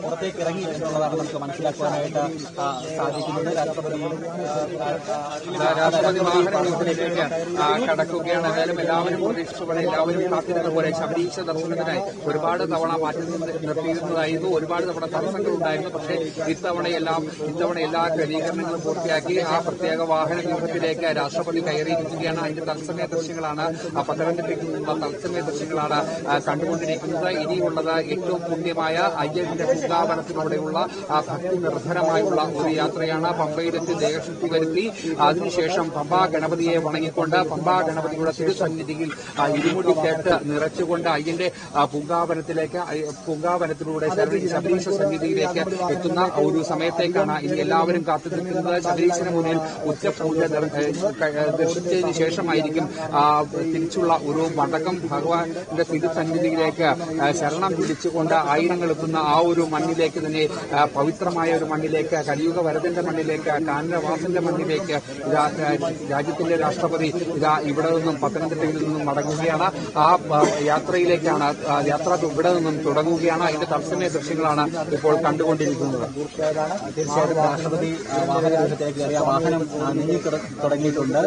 പുറത്തേക്ക് ഇറങ്ങി എന്നുള്ളതാണ് നമുക്ക് മനസ്സിലാക്കുവാനായിട്ട് സാധിക്കുന്നത്. രാഷ്ട്രപതി വാഹനത്തിലേക്ക് കടക്കുകയാണ്. എന്തായാലും എല്ലാവരും പ്രതീക്ഷിച്ചപോലെ എല്ലാവരും കാത്തിരുന്ന പോലെ ശബരീശ ദർശനത്തിനായി ഒരുപാട് തവണ മാറ്റി നിർത്തിയിരുന്നതായിരുന്നു. ഒരുപാട് തവണ തടസ്സങ്ങളുണ്ടായിരുന്നു. പക്ഷേ ഇത്തവണ എല്ലാ ക്രമീകരണങ്ങളും പൂർത്തിയാക്കി ആ പ്രത്യേക വാഹന വ്യൂഹത്തിലേക്ക് രാഷ്ട്രപതി കയറിയിരിക്കുകയാണ്. അതിന്റെ തത്സമയ ദൃശ്യങ്ങളാണ്, പത്തനംതിട്ടയ്ക്ക് നിന്നുള്ള തത്സമയ ദൃശ്യങ്ങളാണ് കണ്ടുകൊണ്ടിരിക്കുന്നത്. ഇനിയുള്ളത് ഏറ്റവും പുണ്യമായ അയ്യപ്പന്റെ പൂങ്കാവനത്തിലൂടെയുള്ള ഭക്തി നിർഭരമായുള്ള ഒരു യാത്രയാണ്. പമ്പയിലെത്തി ദേഹശുദ്ധി വരുത്തി അതിനുശേഷം പമ്പാ ഗണപതിയെ വണങ്ങിക്കൊണ്ട് പമ്പാ ഗണപതിയുടെ തിരുസന്നിധിയിൽ ഇരുമുടി കേട്ട് നിറച്ചുകൊണ്ട് അയ്യന്റെ പൂങ്കാവനത്തിലൂടെ ശബരീശ സന്നിധിയിലേക്ക് എത്തുന്ന ഒരു സമയത്തേക്കാണ് ഇനി എല്ലാവരും കാത്തു നിൽക്കുന്നത്. ശബരീശന് മുന്നിൽ ഉച്ചപൂജ ദർശിച്ചതിന് ശേഷമായിരിക്കും തിരിച്ചുള്ള ഒരു മടക്കം. ഭഗവാന്റെ തിരുസന്നിധിയിലേക്ക് ശരണം പിടിച്ചുകൊണ്ട് ആയിരങ്ങൾ എത്തുന്ന ആ ഒരു മണ്ണിലേക്ക് തന്നെ, പവിത്രമായ ഒരു മണ്ണിലേക്ക്, കലിയുഗ വരദന്റെ മണ്ണിലേക്ക്, കാനനവാസന്റെ മണ്ണിലേക്ക് രാജ്യത്തിന്റെ രാഷ്ട്രപതി ഇവിടെ നിന്നും പത്തനംതിട്ടയിൽ നിന്നും മടങ്ങുകയാണ്. ആ യാത്രയിലേക്കാണ് യാത്ര ഇവിടെ നിന്നും തുടങ്ങുകയാണ്. അതിന്റെ തത്സമയ ദൃശ്യങ്ങളാണ് ഇപ്പോൾ കണ്ടുകൊണ്ടിരിക്കുന്നത്. തീർച്ചയായിട്ടും രാഷ്ട്രപതി വാഹനത്തിലേക്ക് കയറിയ വാഹനം നീങ്ങി തുടങ്ങിയിട്ടുണ്ട്.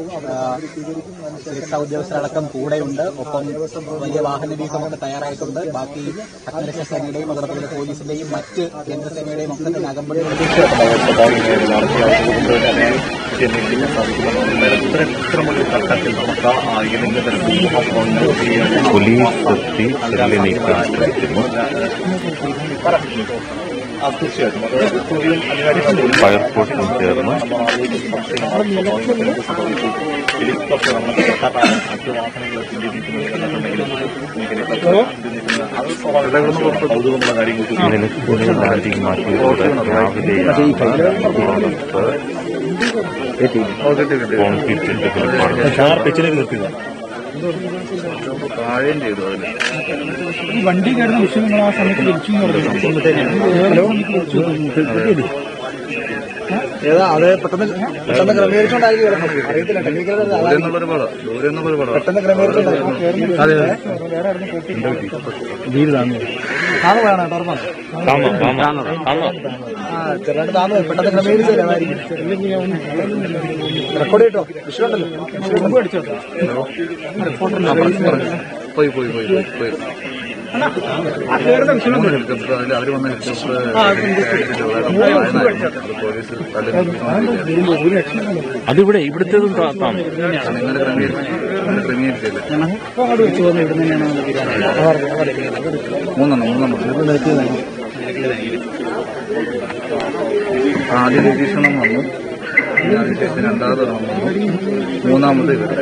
സുരക്ഷാ ഉദ്യോഗസ്ഥരടക്കം കൂടെയുണ്ട്. ഒപ്പം വലിയ വാഹന വ്യൂഹമൊക്കെ തയ്യാറായിട്ടുണ്ട്. ബാക്കി അഗ്നിരക്ഷാ സേനയുടെയും അതോടൊപ്പം പോലീസിന്റെയും മറ്റ് കേന്ദ്രസേനയുടെയും ഒക്കെ തന്നെ അകമ്പടി പോലീസ് എത്തി ചെല്ലി നീക്കാൻ ശ്രമിക്കുന്നു. ഫയർഫോഴ്സും ചേർന്ന് നിലയ്ക്കൂടെ ലാൻഡിംഗ് മാറ്റിയതോടെ രാവിലെയാണ് കോൺക്രീറ്റ് താഴെയും ചെയ്തു. ഈ വണ്ടി കയറുന്ന വിഷയം നിങ്ങൾ ആ സമയത്ത് ലഭിച്ചു ഏതാ അത് പെട്ടെന്ന് ക്രമീകരിച്ചോണ്ടായിരിക്കും. അറിയത്തില്ല, ടെക്നിക്കൽ പെട്ടെന്ന് ക്രമീകരിച്ചോണ്ടായിരിക്കും. ചെറുതായിട്ട് താന്നു പെട്ടെന്ന് ക്രമീകരിച്ചതായിരിക്കും. റെക്കോർഡ് ചെയ്തോ? വിഷയം ഉണ്ടല്ലോ, മുമ്പ് അടിച്ചോ? പോയി അവര് വന്ന അതിവിടെ ഇവിടുത്തേതും ആദ്യ നിരീക്ഷണം വന്നു, അതിനുശേഷം രണ്ടാമത് വന്നു, മൂന്നാമത് ഇവിടെ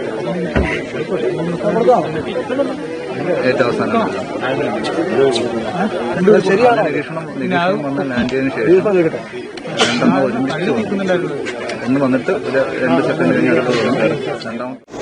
ഏറ്റവും അവസാനം നിരീക്ഷണം വന്ന് ലാൻഡ് ചെയ്തതിനു ശേഷം രണ്ടെണ്ണം ഒരുമിച്ച് വന്നു. ഒന്ന് വന്നിട്ട് 2 സെക്കൻഡ് കഴിഞ്ഞ് അടുത്ത് രണ്ടാമത്